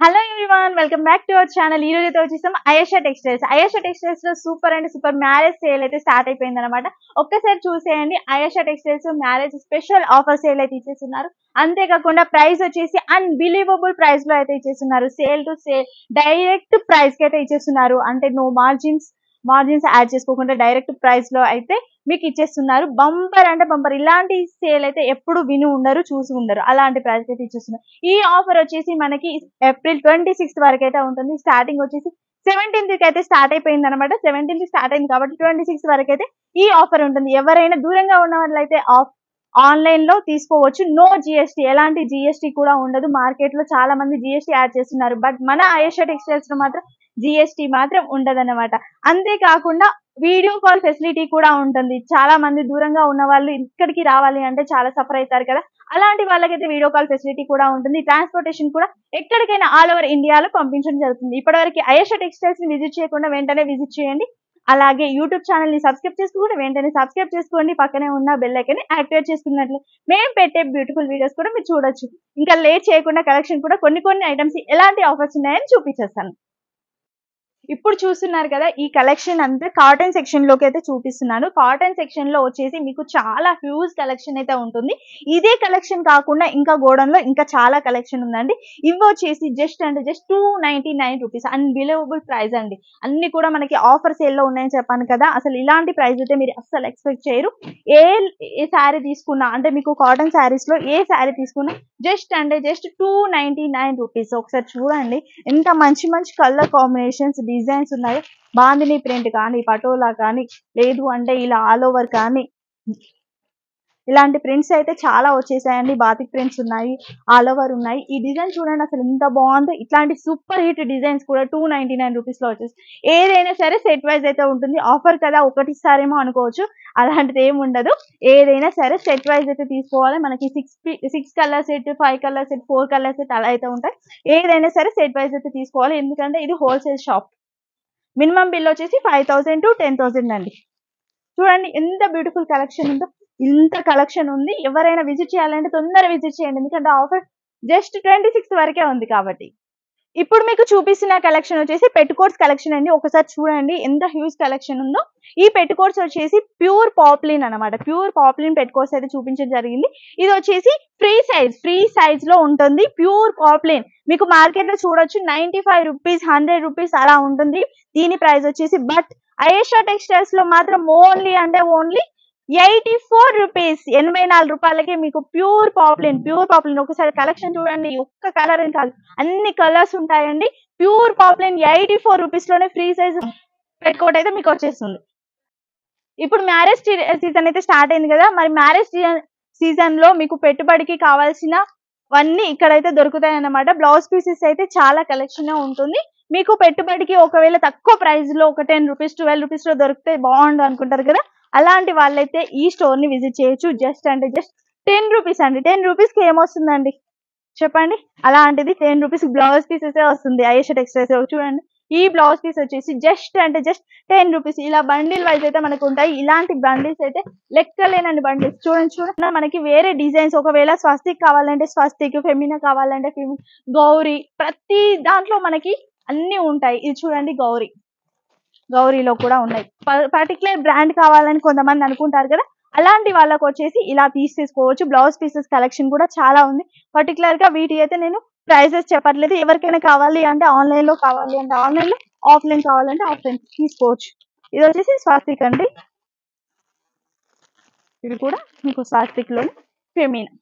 Hello everyone, welcome back to our channel. ఈ రోజు అయితే వచ్చేసాం అయేషా టెక్స్టైల్స్. అయేషా టెక్స్టైల్స్ లో super and super marriage sale అయితే స్టార్ట్ అయిపోయింది అనమాట. ఒక్కసారి చూసేయండి. Ayesha textiles marriage special offer sale అయితే ఇచ్చేస్తున్నారు. అంతేకాకుండా ప్రైస్ వచ్చేసి అన్బిలీవబుల్ ప్రైస్ లో అయితే ఇచ్చేస్తున్నారు. Sale to sale direct price కి అయితే ఇచ్చేస్తున్నారు. అంటే నో మార్జిన్స్ యాడ్ చేసుకోకుండా డైరెక్ట్ ప్రైస్ లో అయితే మీకు ఇచ్చేస్తున్నారు. బంపర్ అంటే బంపర్. ఇలాంటి సేల్ అయితే ఎప్పుడు విని ఉండరు, చూసి ఉండరు. అలాంటి ప్రైస్ అయితే ఇచ్చేస్తున్నారు. ఈ ఆఫర్ వచ్చేసి మనకి ఏప్రిల్ 26th వరకు అయితే ఉంటుంది. స్టార్టింగ్ వచ్చేసి 17th కి అయితే స్టార్ట్ అయిపోయింది అనమాట. 17th స్టార్ట్ అయింది కాబట్టి 26 వరకు అయితే ఈ ఆఫర్ ఉంటుంది. ఎవరైనా దూరంగా ఉన్న వాళ్ళైతే ఆన్లైన్ లో తీసుకోవచ్చు. నో జిఎస్టీ, ఎలాంటి జిఎస్టీ కూడా ఉండదు. మార్కెట్ లో చాలా మంది జిఎస్టీ యాడ్ చేస్తున్నారు, బట్ మన అయేషా టెక్స్టైల్స్ లో మాత్రం జిఎస్టీ మాత్రం ఉండదన్నమాట. అంతేకాకుండా వీడియో కాల్ ఫెసిలిటీ కూడా ఉంటుంది. చాలా మంది దూరంగా ఉన్న వాళ్ళు ఇక్కడికి రావాలి అంటే చాలా సఫర్ అవుతారు కదా, అలాంటి వాళ్ళకైతే వీడియో కాల్ ఫెసిలిటీ కూడా ఉంటుంది. ట్రాన్స్పోర్టేషన్ కూడా ఎక్కడికైనా ఆల్ ఓవర్ ఇండియాలో పంపించడం జరుగుతుంది. ఇప్పటివరకు అయేషా టెక్స్టైల్స్ ని విజిట్ చేయకుండా వెంటనే విజిట్ చేయండి. అలాగే యూట్యూబ్ ఛానల్ ని సబ్స్క్రైబ్ చేసుకుంటే వెంటనే సబ్స్క్రైబ్ చేసుకోండి. పక్కనే ఉన్న బెల్ ఐకాన్ ని యాక్టివేట్ చేసుకున్నట్లు మేము పెట్టే బ్యూటిఫుల్ వీడియోస్ కూడా మీరు చూడొచ్చు. ఇంకా లేట్ చేయకుండా కలెక్షన్ కూడా కొన్ని ఐటమ్స్ ఎలాంటి ఆఫర్స్ ఉన్నాయని చూపించేస్తాను. ఇప్పుడు చూస్తున్నారు కదా, ఈ కలెక్షన్ అంతా కాటన్ సెక్షన్ లోకి అయితే చూపిస్తున్నాను. కాటన్ సెక్షన్ లో వచ్చేసి మీకు చాలా హ్యూజ్ కలెక్షన్ అయితే ఉంటుంది. ఇదే కలెక్షన్ కాకుండా ఇంకా గోడౌన్ లో ఇంకా చాలా కలెక్షన్ ఉందండి. ఇవి వచ్చేసి జస్ట్ 299 రూపీస్. అన్బిలీవబుల్ ప్రైస్ అండి. అన్ని కూడా మనకి ఆఫర్ సేల్ లో ఉన్నాయని చెప్పాను కదా, అసలు ఇలాంటి ప్రైస్ అయితే మీరు అస్సలు ఎక్స్పెక్ట్ చేయరు. ఏ శారీ తీసుకున్నా, అంటే మీకు కాటన్ శారీస్ లో ఏ శారీ తీసుకున్నా జస్ట్ 299 రూపీస్. ఒకసారి చూడండి ఎంత మంచి కలర్ కాంబినేషన్స్, డిజైన్స్ ఉన్నాయి. బాందిని ప్రింట్ కానీ, పటోలా కానీ, లేదు అంటే ఇలా ఆల్ ఓవర్ కానీ, ఇలాంటి ప్రింట్స్ అయితే చాలా వచ్చేసాయండి. బాతిక్ ప్రింట్స్ ఉన్నాయి, ఆల్ ఓవర్ ఉన్నాయి. ఈ డిజైన్ చూడండి అసలు ఎంత బాగుందో. ఇట్లాంటి సూపర్ హిట్ డిజైన్స్ కూడా 299 రూపీస్ లో వచ్చేసి ఏదైనా సరే సెట్ వైజ్ అయితే ఉంటుంది. ఆఫర్ కదా ఒకటి ఇస్తారేమో అనుకోవచ్చు, అలాంటిది ఏమి ఉండదు. ఏదైనా సరే సెట్ వైజ్ అయితే తీసుకోవాలి. మనకి 6 colour set, 5 colour set, 4 colour set అలా అయితే ఉంటాయి. ఏదైనా సరే సెట్ వైజ్ అయితే తీసుకోవాలి, ఎందుకంటే ఇది హోల్సేల్ షాప్. మినిమం బిల్ వచ్చేసి 5000 to 10,000 అండి. చూడండి ఎంత బ్యూటిఫుల్ కలెక్షన్ ఉందో. ఇంత కలెక్షన్ ఉంది. ఎవరైనా విజిట్ చేయాలంటే తొందరగా విజిట్ చేయండి, ఎందుకంటే ఆఫర్ జస్ట్ 26 వరకే ఉంది కాబట్టి. ఇప్పుడు మీకు చూపిస్తున్న కలెక్షన్ వచ్చేసి పెట్టుకోట్స్ కలెక్షన్ అండి. ఒకసారి చూడండి ఎంత హ్యూజ్ కలెక్షన్ ఉందో. ఈ పెట్టుకోట్స్ వచ్చేసి ప్యూర్ పాప్లిన్ అనమాట. ప్యూర్ పాప్లిన్ పెట్టుకోట్స్ అయితే చూపించడం జరిగింది. ఇది వచ్చేసి ఫ్రీ సైజ్ లో ఉంటుంది. ప్యూర్ పాప్లిన్ మీకు మార్కెట్ లో చూడొచ్చు 95 రూపీస్, 100 రూపీస్ అలా ఉంటుంది దీని ప్రైస్ వచ్చేసి. బట్ అయేషా టెక్స్టైల్స్ లో మాత్రం ఓన్లీ 84 రూపీస్, 84 రూపాయలకి మీకు ప్యూర్ పాప్లిన్. ఒకసారి కలెక్షన్ చూడండి. ఒక్క కలర్ అని కాదు, అన్ని కలర్స్ ఉంటాయండి. ప్యూర్ పాప్లిన్ 84 రూపీస్ లోనే ఫ్రీ సైజ్ పెట్టుకోట్ అయితే మీకు వచ్చేస్తుంది. ఇప్పుడు మ్యారేజ్ సీజన్ అయితే స్టార్ట్ అయింది కదా, మరి మ్యారేజ్ సీజన్ లో మీకు పెట్టుబడికి కావాల్సినవన్నీ ఇక్కడైతే దొరుకుతాయి అన్నమాట. బ్లౌజ్ పీసెస్ అయితే చాలా కలెక్షన్ ఉంటుంది. మీకు పెట్టుబడికి ఒకవేళ తక్కువ ప్రైస్ లో ఒక 10 రూపీస్, 12 రూపీస్ లో దొరికితే బాగుండు అనుకుంటారు కదా, అలాంటి వాళ్ళైతే ఈ స్టోర్ ని విజిట్ చేయొచ్చు. జస్ట్ 10 రూపీస్ అండి. 10 రూపీస్ కి ఏమొస్తుందండి చెప్పండి. అలాంటిది 10 రూపీస్ బ్లౌజ్ పీసెస్ వస్తుంది అయేషా టెక్స్టైల్స్. చూడండి ఈ బ్లౌజ్ పీస్ వచ్చేసి జస్ట్ 10 రూపీస్. ఇలా బండిల్ వైజ్ అయితే మనకు ఉంటాయి. ఇలాంటి బండిల్స్ అయితే లెక్కలేనండి బండిల్స్. చూడండి మనకి వేరే డిజైన్స్, ఒకవేళ స్వస్తిక్ కావాలంటే స్వస్తిక్, ఫెమినా కావాలంటే ఫెమినా, గౌరీ, ప్రతి దాంట్లో మనకి అన్ని ఉంటాయి. ఇది చూడండి గౌరీలో కూడా ఉన్నాయి. పర్టికులర్ బ్రాండ్ కావాలని కొంతమంది అనుకుంటారు కదా, అలాంటి వాళ్ళకు వచ్చేసి ఇలా తీసేసుకోవచ్చు. బ్లౌజ్ పీసెస్ కలెక్షన్ కూడా చాలా ఉంది. పర్టికులర్ గా వీటి అయితే నేను ప్రైసెస్ చెప్పట్లేదు. ఎవరికైనా కావాలి అంటే ఆన్లైన్ లో కావాలి అంటే ఆన్లైన్ లో, ఆఫ్లైన్ కావాలంటే ఆఫ్లైన్ తీసుకోవచ్చు. ఇది వచ్చేసి స్వాస్తిక్ అండి. ఇది కూడా మీకు స్వాస్తిక్ లోని ఫెమినా.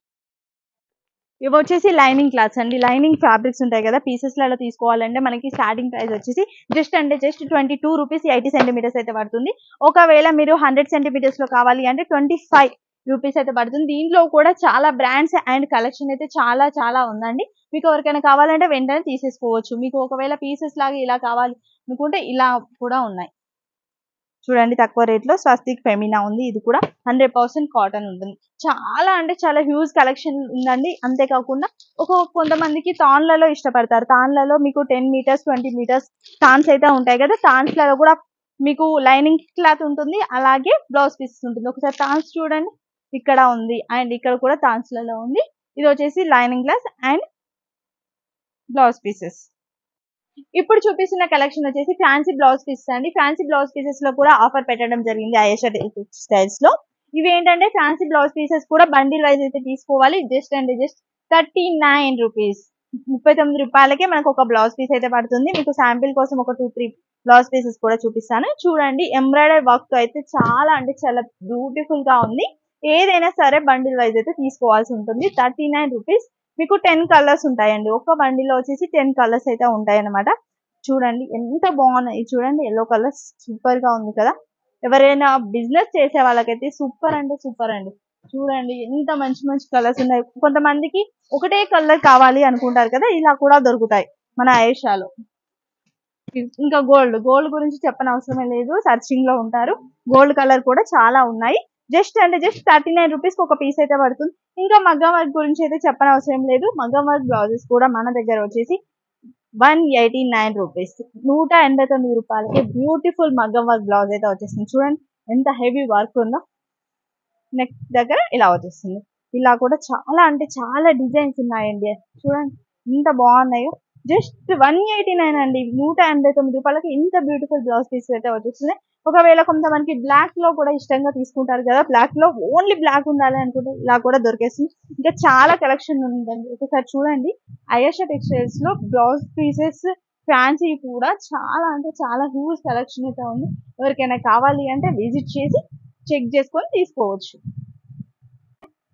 ఇవి వచ్చేసి లైనింగ్ క్లాత్స్ అండి. లైనింగ్ ఫ్యాబ్రిక్స్ ఉంటాయి కదా, పీసెస్ లలో తీసుకోవాలంటే మనకి స్టార్టింగ్ ప్రైస్ వచ్చేసి జస్ట్ 22 రూపీస్ 80 సెంటీమీటర్స్ అయితే పడుతుంది. ఒకవేళ మీరు 100 సెంటీమీటర్స్ లో కావాలి అంటే 25 రూపీస్ అయితే పడుతుంది. దీంట్లో కూడా చాలా బ్రాండ్స్ అండ్ కలెక్షన్ అయితే చాలా ఉందండి. మీకు ఎవరికైనా కావాలంటే వెంటనే తీసేసుకోవచ్చు. మీకు ఒకవేళ పీసెస్ లాగా ఇలా కావాలి అనుకుంటే ఇలా కూడా ఉన్నాయి. చూడండి తక్కువ రేట్ లో స్వస్తిక్ ఫెమినా ఉంది. ఇది కూడా 100% కాటన్ ఉంటుంది. చాలా హ్యూజ్ కలెక్షన్ ఉందండి. అంతేకాకుండా కొంతమందికి తాన్లలో ఇష్టపడతారు. తాన్లలో మీకు 10 మీటర్స్ 20 మీటర్స్ తాన్స్ అయితే ఉంటాయి కదా, తాన్స్ లలో కూడా మీకు లైనింగ్ క్లాత్ ఉంటుంది, అలాగే బ్లౌజ్ పీసెస్ ఉంటుంది. ఒకసారి తాన్స్ చూడండి, ఇక్కడ ఉంది అండ్ ఇక్కడ కూడా తాన్స్ లలో ఉంది. ఇది వచ్చేసి lining cloth and blouse pieces. ఇప్పుడు చూపిస్తున్న కలెక్షన్ వచ్చేసి ఫ్యాన్సీ బ్లౌజ్ పీసెస్ అండి. ఫ్యాన్సీ బ్లౌజ్ పీసెస్ లో కూడా ఆఫర్ పెట్టడం జరిగింది ఆయేషా టెక్స్టైల్స్ లో. ఇవి ఏంటంటే ఫ్యాన్సీ బ్లౌజ్ పీసెస్ కూడా బండిల్ వైజ్ అయితే తీసుకోవాలి. జస్ట్ అండ్ జస్ట్ 39 రూపీస్, 39 రూపాయలకే మనకు ఒక బ్లౌజ్ పీస్ అయితే పడుతుంది. మీకు శాంపిల్ కోసం ఒక 2-3 బ్లౌజ్ పీసెస్ కూడా చూపిస్తాను చూడండి. ఎంబ్రాయిడరీ వర్క్ తో అయితే చాలా అంటే చాలా బ్యూటిఫుల్ గా ఉంది. ఏదైనా సరే బండిల్ వైజ్ అయితే తీసుకోవాల్సి ఉంటుంది. 39 రూపీస్. మీకు 10 కలర్స్ ఉంటాయండి. ఒక బండిలో వచ్చేసి 10 కలర్స్ అయితే ఉంటాయి అన్నమాట. చూడండి ఎంత బాగున్నాయి. చూడండి ఎల్లో కలర్ సూపర్ గా ఉంది కదా. ఎవరైనా బిజినెస్ చేసే వాళ్ళకైతే సూపర్ అంటే సూపర్ అండి. చూడండి ఎంత మంచి మంచి కలర్స్ ఉన్నాయి. కొంతమందికి ఒకటే కలర్ కావాలి అనుకుంటారు కదా, ఇలా కూడా దొరుకుతాయి మన ఆయేషాలో. ఇంకా గోల్డ్ గురించి చెప్పనవసరమే లేదు, సర్చింగ్ లో ఉంటారు. గోల్డ్ కలర్ కూడా చాలా ఉన్నాయి. జస్ట్ అంటే జస్ట్ 39 రూపీస్ ఒక పీస్ అయితే పడుతుంది. ఇంకా మగ్గం వర్క్ గురించి అయితే చెప్పనవసరం లేదు. మగ్గం వర్క్ బ్లౌజెస్ కూడా మన దగ్గర వచ్చేసి 189 రూపీస్, 189 రూపాయలకి బ్యూటిఫుల్ మగ్గం వర్క్ బ్లౌజ్ అయితే వచ్చేసింది. చూడండి ఎంత హెవీ వర్క్ ఉందో. నెక్ దగ్గర ఇలా వచ్చేస్తుంది. ఇలా కూడా చాలా అంటే చాలా డిజైన్స్ ఉన్నాయండి. చూడండి ఎంత బాగున్నాయో. జస్ట్ 189 అండి, 189 రూపాయలకి ఇంత బ్యూటిఫుల్ బ్లౌజ్ పీస్ అయితే వచ్చేస్తుంది. ఒకవేళ కొంతమందికి బ్లాక్ లో కూడా ఇష్టంగా తీసుకుంటారు కదా, బ్లాక్ లో ఓన్లీ బ్లాక్ ఉండాలి అనుకుంటే ఇలా కూడా దొరికేస్తుంది. ఇంకా చాలా కలెక్షన్ ఉందండి. ఒకసారి చూడండి. ఆయేషా టెక్స్టైల్స్ లో బ్లౌజ్ పీసెస్ ఫ్యాన్సీ కూడా చాలా అంటే చాలా హ్యూజ్ కలెక్షన్ అయితే ఉంది. ఎవరికైనా కావాలి అంటే విజిట్ చేసి చెక్ చేసుకొని తీసుకోవచ్చు.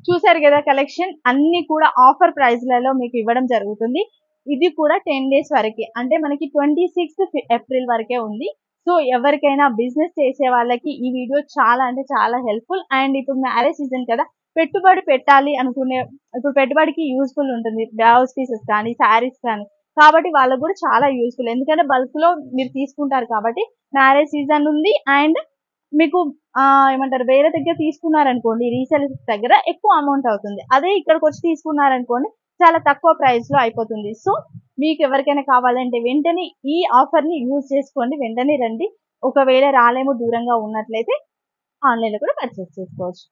చూసారు కదా కలెక్షన్ అన్ని కూడా ఆఫర్ ప్రైస్లలో మీకు ఇవ్వడం జరుగుతుంది. ఇది కూడా 10 డేస్ వరకే, అంటే మనకి 26 ఏప్రిల్ వరకే ఉంది. సో ఎవరికైనా బిజినెస్ చేసే వాళ్ళకి ఈ వీడియో చాలా అంటే చాలా హెల్ప్ఫుల్. అండ్ ఇప్పుడు మ్యారేజ్ సీజన్ కదా, పెట్టుబడి పెట్టాలి అనుకునే, ఇప్పుడు పెట్టుబడికి యూస్ఫుల్ ఉంటుంది బ్లౌజ్ పీసెస్ కానీ శారీస్ కానీ. కాబట్టి వాళ్ళకు కూడా చాలా యూస్ఫుల్, ఎందుకంటే బల్క్ లో మీరు తీసుకుంటారు కాబట్టి. మ్యారేజ్ సీజన్ ఉంది అండ్ మీకు ఏమంటారు, వేరే దగ్గర తీసుకున్నారనుకోండి రీసేల్ దగ్గర ఎక్కువ అమౌంట్ అవుతుంది. అదే ఇక్కడికి వచ్చి తీసుకున్నారనుకోండి చాలా తక్కువ ప్రైస్ లో అయిపోతుంది. సో మీకు ఎవరికైనా కావాలంటే వెంటనే ఈ ఆఫర్ ని యూజ్ చేసుకోండి, వెంటనే రండి. ఒకవేళ రాలేమో దూరంగా ఉన్నట్లయితే ఆన్లైన్ లో కూడా పర్చేస్ చేసుకోవచ్చు.